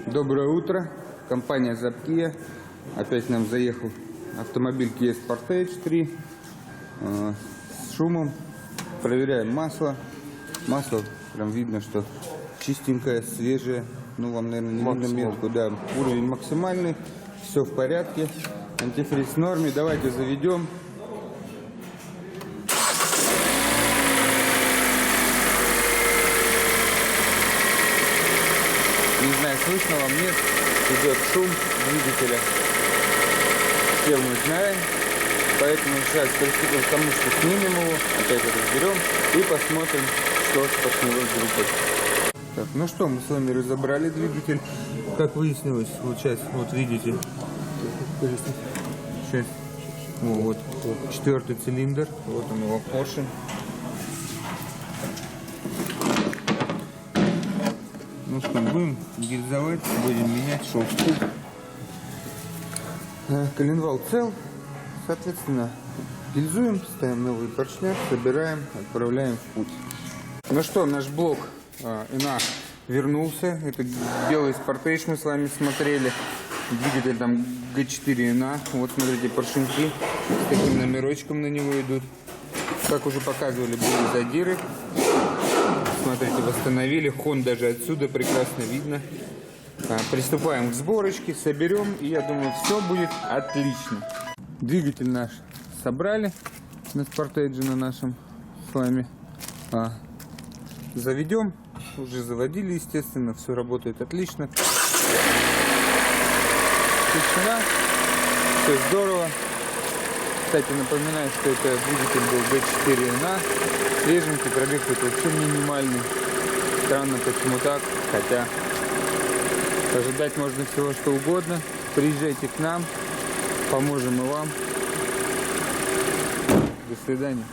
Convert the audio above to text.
Доброе утро, компания Zapkia. Опять нам заехал автомобиль Kia Sportage 3 с шумом. Проверяем масло. Масло прям видно, что чистенькое, свежее. Ну, вам, наверное, не видно метку, да. Уровень максимальный, все в порядке. Антифриз в норме. Давайте заведем. Не знаю, слышно вам, нет, идет шум двигателя. Все мы знаем, поэтому сейчас приступим к тому, что снимем его, опять разберем и посмотрим, что с поршневой группой. Так, ну что, мы с вами разобрали двигатель. Как выяснилось, вот сейчас, вот видите, сейчас, вот, четвертый цилиндр, вот он его поршень. Ну что, будем гильзовать, будем менять шелк. Коленвал цел, соответственно, гильзуем, ставим новые поршня, собираем, отправляем в путь. Ну что, наш блок ИНА вернулся. Это белый Sportage мы с вами смотрели. Двигатель там G4 ИНА. Вот смотрите, поршеньки с таким номерочком на него идут. Как уже показывали, были задиры. Смотрите, восстановили. Хон даже отсюда прекрасно видно. Приступаем к сборочке, соберем, и я думаю, все будет отлично. Двигатель наш собрали на Sportage на нашем с вами. Заведем. Уже заводили, естественно, все работает отлично. Тишина, все здорово. Кстати, напоминаю, что это двигатель был G4 ИНА. Свеженький, пробег тут вообще минимальный. Странно, почему так, хотя ожидать можно всего что угодно. Приезжайте к нам, поможем и вам. До свидания.